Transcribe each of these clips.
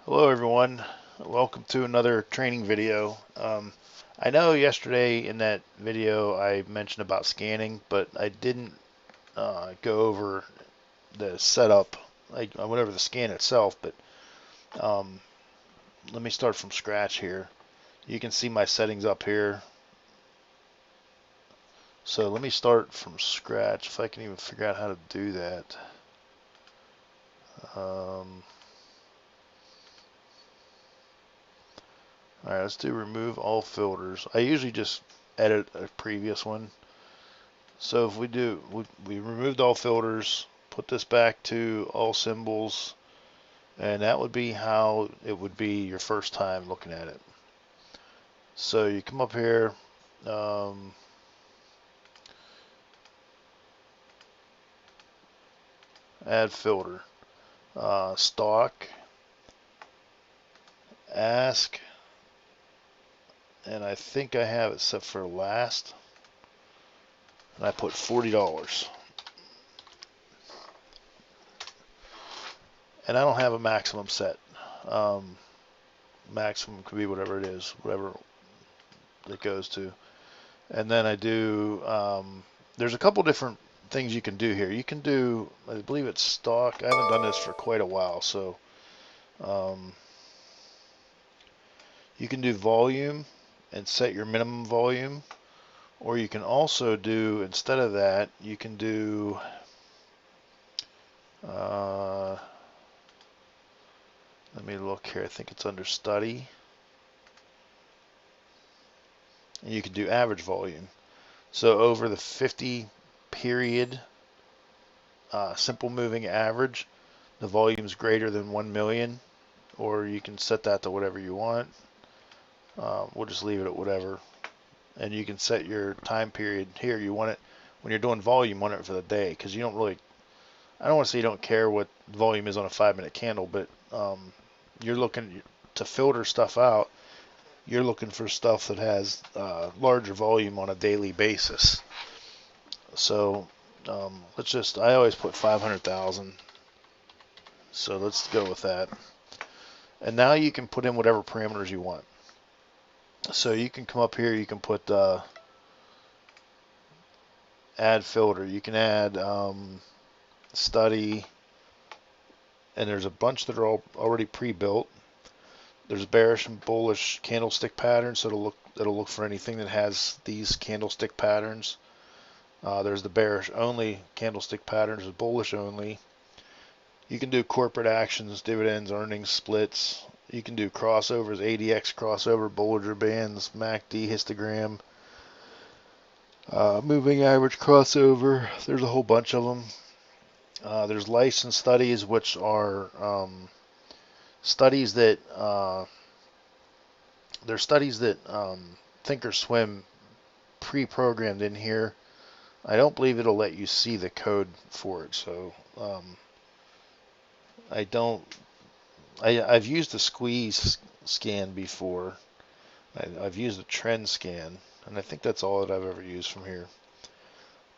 Hello everyone, welcome to another training video. I know yesterday in that video I mentioned about scanning, but I didn't go over the setup. I went over the scan itself, but um, let me start from scratch here. You can see my settings up here. So let me start from scratch if I can even figure out how to do that. Alright, let's do remove all filters. I usually just edit a previous one. So if we removed all filters, put this back to all symbols, and that would be how it would be your first time looking at it. So you come up here, um, add filter, stock, ask, and I think I have it set for last, and I put $40. And I don't have a maximum set. Maximum could be whatever it is, whatever it goes to. And then I do, there's a couple different things you can do here. You can do, I believe it's stock. I haven't done this for quite a while, so you can do volume and set your minimum volume. Or you can also do, instead of that, you can do, let me look here. I think it's under study. And you can do average volume. So over the 50 period simple moving average, the volume is greater than 1 million, or you can set that to whatever you want. We'll just leave it at whatever. And you can set your time period here. You want it, when you're doing volume, you want it for the day, because you don't really, I don't want to say you don't care what volume is on a 5-minute candle, but you're looking to filter stuff out. You're looking for stuff that has larger volume on a daily basis. So let's just, I always put 500,000. So let's go with that. And now you can put in whatever parameters you want. So you can come up here, you can put add filter. You can add study, and there's a bunch that are all already pre-built. There's bearish and bullish candlestick patterns, so it'll look for anything that has these candlestick patterns. There's the bearish only candlestick patterns, the bullish only. You can do corporate actions, dividends, earnings, splits. You can do crossovers, ADX crossover, Bollinger Bands, MACD, histogram, moving average crossover. There's a whole bunch of them. There's licensed studies, which are studies that they're studies that ThinkorSwim pre-programmed in here. I don't believe it'll let you see the code for it, so I don't. I've used the squeeze scan before. I've used a trend scan, and I think that's all that I've ever used from here.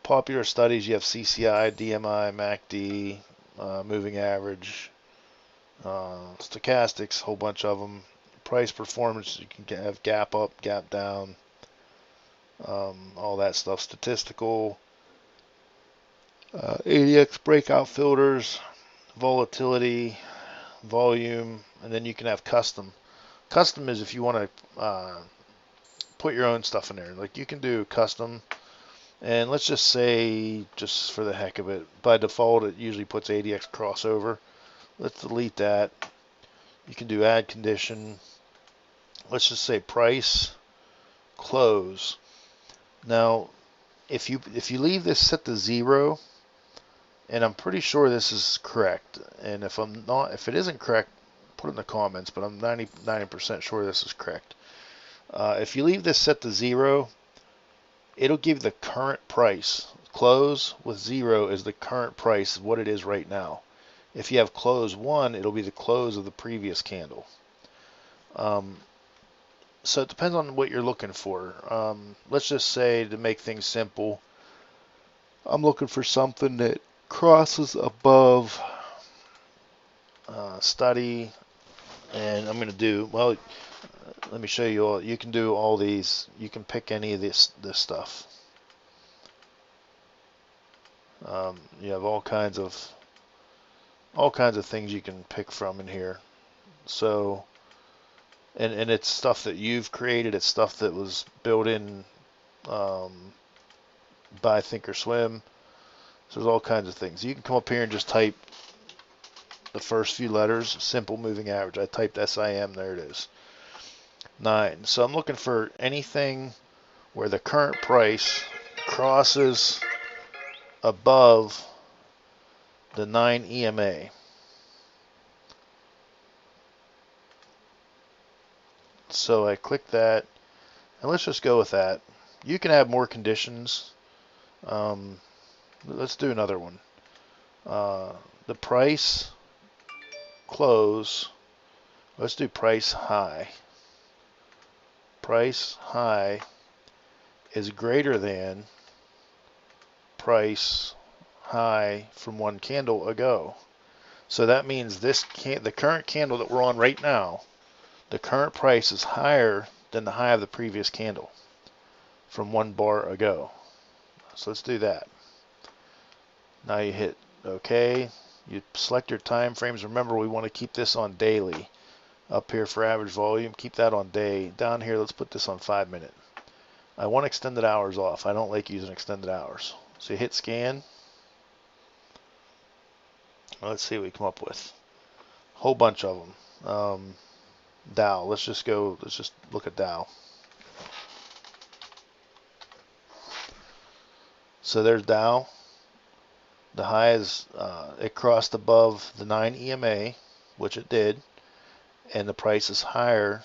Popular studies, you have CCI, DMI, MACD, moving average, stochastics, a whole bunch of them. Price performance, you can have gap up, gap down, all that stuff. Statistical, ADX breakout filters, volatility, volume, and then you can have custom. Custom is if you want to put your own stuff in there. Like you can do custom, and let's just say, just for the heck of it, by default it usually puts ADX crossover. Let's delete that. You can do add condition. Let's just say price, close. Now, if you leave this set to 0, and I'm pretty sure this is correct, and if it isn't correct, put it in the comments, but I'm 99% sure this is correct. If you leave this set to 0, it'll give the current price. Close with 0 is the current price of what it is right now. If you have close 1, it'll be the close of the previous candle. So it depends on what you're looking for. Let's just say, to make things simple, I'm looking for something that crosses above study, And I'm going to do, well, let me show you all. You can do all these. You can pick any of this stuff. You have all kinds of things you can pick from in here. So, and it's stuff that you've created. It's stuff that was built in by ThinkorSwim. So there's all kinds of things. You can come up here and just type the first few letters, simple moving average. I typed SIM, there it is. 9. So I'm looking for anything where the current price crosses above the 9 EMA. So I click that, and let's just go with that. You can add more conditions. Let's do another one. The price close, let's do price high. Price high is greater than price high from one candle ago. So that means the current candle that we're on right now, the current price is higher than the high of the previous candle from one bar ago. So let's do that. Now you hit OK. You select your time frames. Remember, we want to keep this on daily. Up here for average volume, keep that on day. Down here, let's put this on 5 minute. I want extended hours off. I don't like using extended hours. So you hit scan. Let's see what we come up with. Whole bunch of them. Dow. Let's just look at Dow. So there's Dow. The high is, it crossed above the 9 EMA, which it did, and the price is higher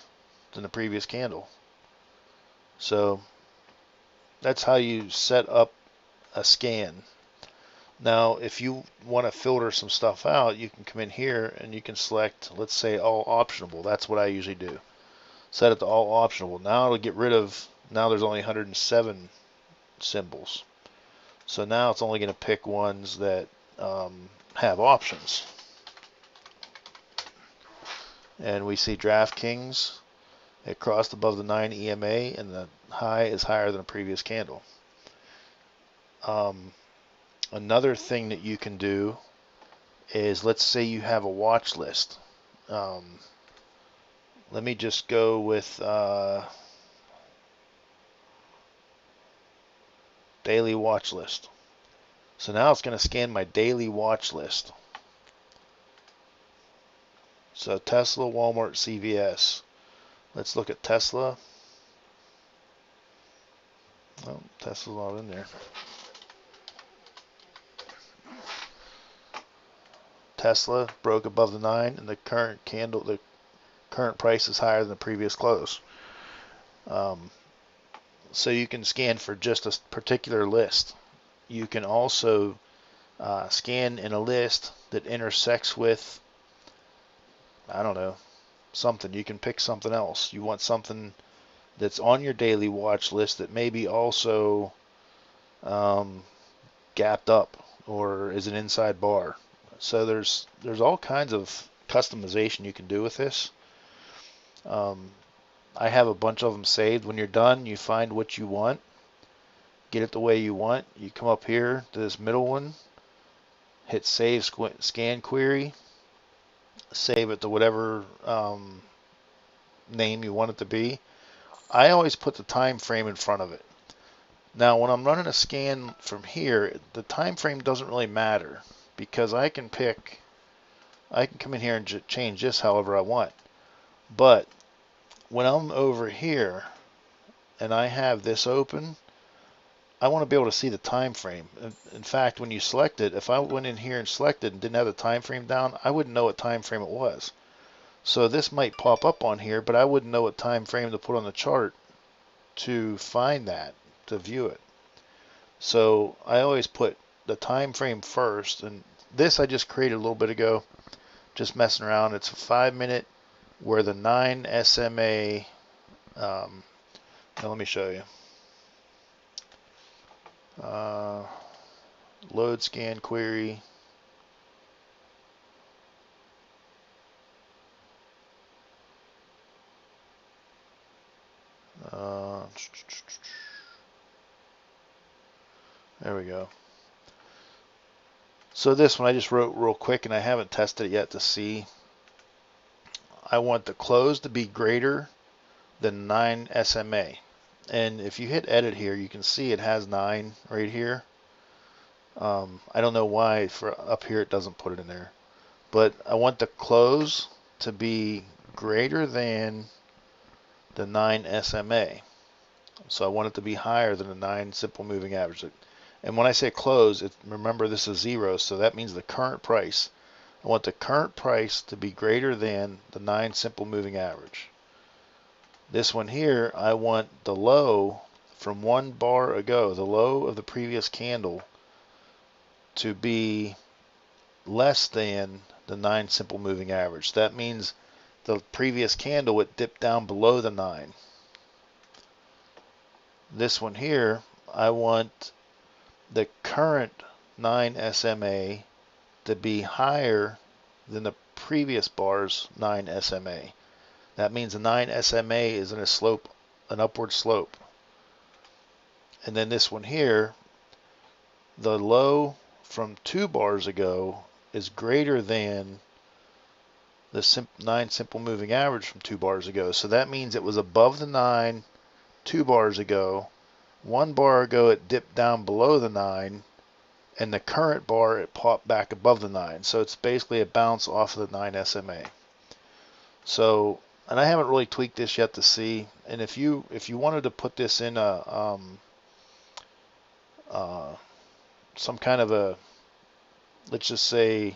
than the previous candle. So that's how you set up a scan. Now, if you want to filter some stuff out, you can come in here and you can select, let's say, all optionable. That's what I usually do. Set it to all optionable. Now it'll get rid of, now there's only 107 symbols. So now it's only going to pick ones that have options. And we see DraftKings, it crossed above the 9 EMA, and the high is higher than a previous candle. Another thing that you can do is, let's say you have a watch list. Let me just go with daily watch list. So now it's going to scan my daily watch list. So Tesla, Walmart, CVS. Let's look at Tesla. Oh, Tesla's not in there. Tesla broke above the 9, and the current price is higher than the previous close. So you can scan for just a particular list. You can also scan in a list that intersects with, I don't know, something. You can pick something else. You want something that's on your daily watch list that maybe also gapped up or is an inside bar. So there's all kinds of customization you can do with this. I have a bunch of them saved. When you're done, you find what you want, get it the way you want. You come up here to this middle one, hit save scan query, save it to whatever name you want it to be. I always put the time frame in front of it. Now when I'm running a scan from here, the time frame doesn't really matter, because I can come in here and change this however I want. But when I'm over here and I have this open, I want to be able to see the time frame. In fact, when you select it, if I went in here and selected and didn't have the time frame down, I wouldn't know what time frame it was. So this might pop up on here, but I wouldn't know what time frame to put on the chart to find that, to view it. So I always put the time frame first, and this I just created a little bit ago, just messing around. It's a 5 minute where the 9 SMA, now let me show you. Load scan query. There we go. So this one I just wrote real quick, and I haven't tested it yet to see. I want the close to be greater than 9 SMA. And if you hit edit here, you can see it has 9 right here. I don't know why for up here it doesn't put it in there. But I want the close to be greater than the 9 SMA. So I want it to be higher than the 9 simple moving average. And when I say close, remember this is 0, so that means the current price. I want the current price to be greater than the 9 simple moving average. This one here, I want the low from 1 bar ago, the low of the previous candle, to be less than the 9 simple moving average. That means the previous candle it dipped down below the 9. This one here, I want the current 9 SMA to be higher than the previous bar's 9 SMA. That means the 9 SMA is in a slope, an upward slope. And then this one here, the low from 2 bars ago is greater than the 9 simple moving average from 2 bars ago. So that means it was above the 9 2 bars ago. 1 bar ago it dipped down below the 9, and the current bar it popped back above the 9. So it's basically a bounce off of the 9 SMA. So, and I haven't really tweaked this yet to see. And if you wanted to put this in a some kind of a, let's just say,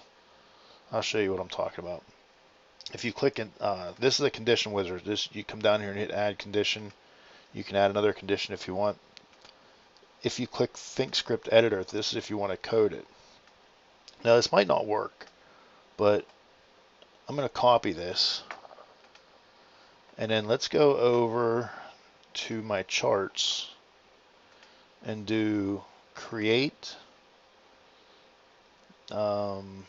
I'll show you what I'm talking about. If you click in, this is a condition wizard. You come down here and hit add condition. You can add another condition if you want. If you click think script editor, this is if you want to code it. Now this might not work, but I'm going to copy this. And then let's go over to my charts and do create. I'm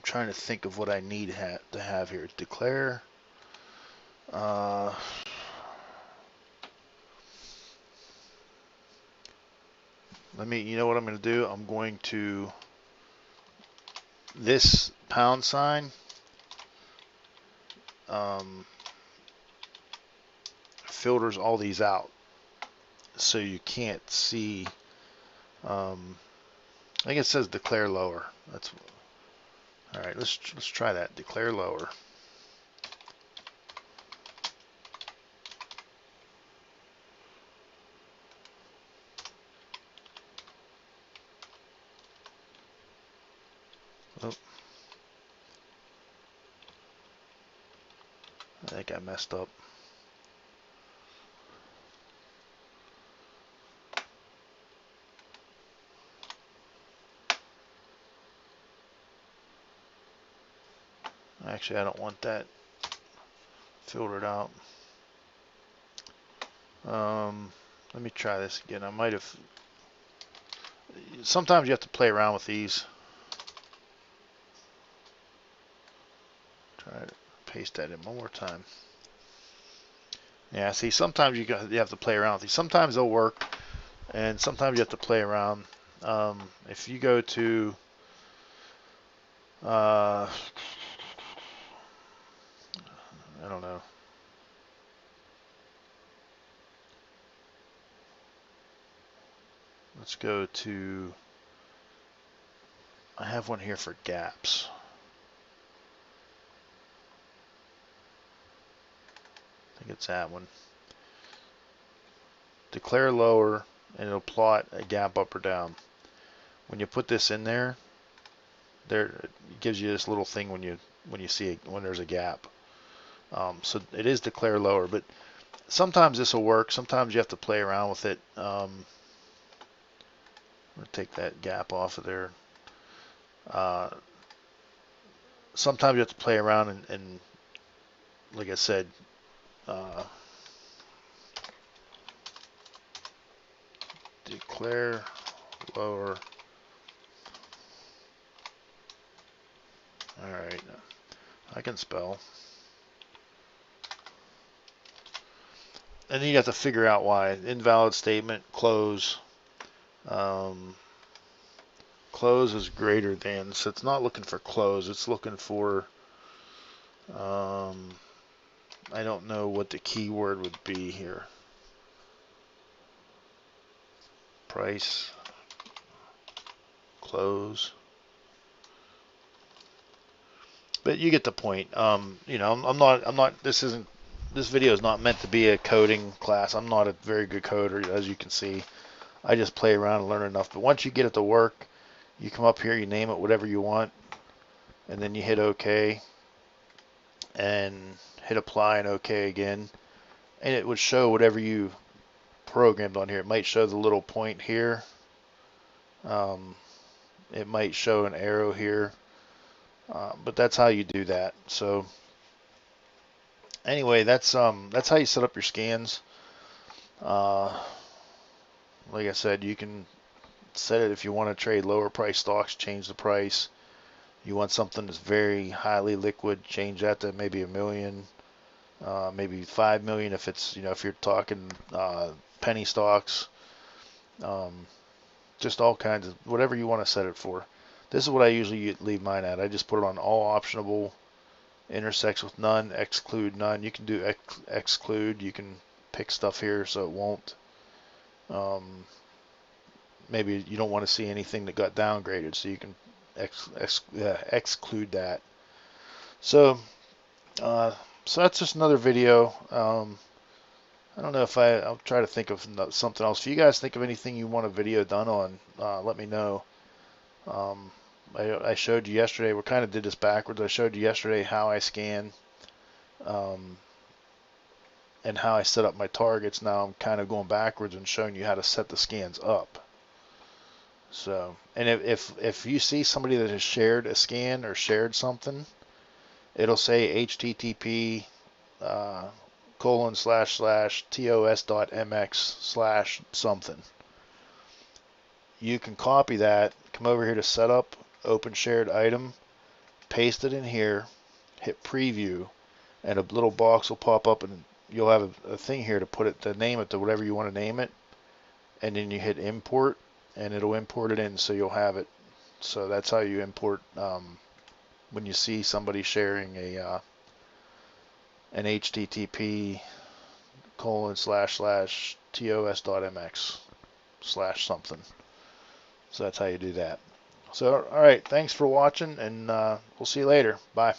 trying to think of what I need to have here. Declare. You know what I'm going to do? I'm going to, this pound sign, filters all these out, so you can't see. I think it says declare lower. That's all right. Let's try that. Declare lower. Oh, I think I messed up. Actually, I don't want that filtered out. Let me try this again. I might have. Sometimes you have to play around with these. Try to paste that in one more time. Yeah, see, sometimes you have to play around with these. Sometimes they'll work, and sometimes you have to play around. If you go to I don't know. Let's go to, I have one here for gaps. I think it's that one. Declare lower, and it'll plot a gap up or down. When you put this in there, it gives you this little thing when you see it, when there's a gap. So it is declare lower, but sometimes this will work. Sometimes you have to play around with it. I'm gonna take that gap off of there. Sometimes you have to play around and like I said, declare lower. All right, I can spell. And then you have to figure out why. Invalid statement, close. Um, close is greater than, so it's not looking for close. It's looking for, I don't know what the keyword would be here. Price, close. But you get the point. You know, I'm not. This video is not meant to be a coding class. I'm not a very good coder, as you can see. I just play around and learn enough. But once you get it to work, you come up here, you name it whatever you want, and then you hit OK, and hit apply and OK again, and it would show whatever you programmed on here. It might show the little point here. It might show an arrow here. But that's how you do that. So anyway, that's how you set up your scans. Like I said, you can set it if you want to trade lower price stocks, change the price. You want something that's very highly liquid, change that to maybe $1 million, maybe 5 million if it's, you know, if you're talking penny stocks. Just all kinds of whatever you want to set it for. This is what I usually leave mine at. I just put it on all optionable, intersects with none, exclude none. You can do exclude. You can pick stuff here so it won't. Maybe you don't want to see anything that got downgraded, so you can exclude that. So, so that's just another video. I don't know if I'll try to think of something else. If you guys think of anything you want a video done on, let me know. I showed you yesterday, we kind of did this backwards. I showed you yesterday how I scan and how I set up my targets. Now I'm kind of going backwards and showing you how to set the scans up. So, and if you see somebody that has shared a scan or shared something, it'll say http //tos.mx/ something. You can copy that, come over here to setup, open shared item, paste it in here, hit preview, and a little box will pop up, and you'll have a thing here to put it, to name it to whatever you want to name it, and then you hit import, and it'll import it in, so you'll have it. So that's how you import when you see somebody sharing an http //tos.mx/ something. So that's how you do that. So, all right, thanks for watching, and we'll see you later. Bye.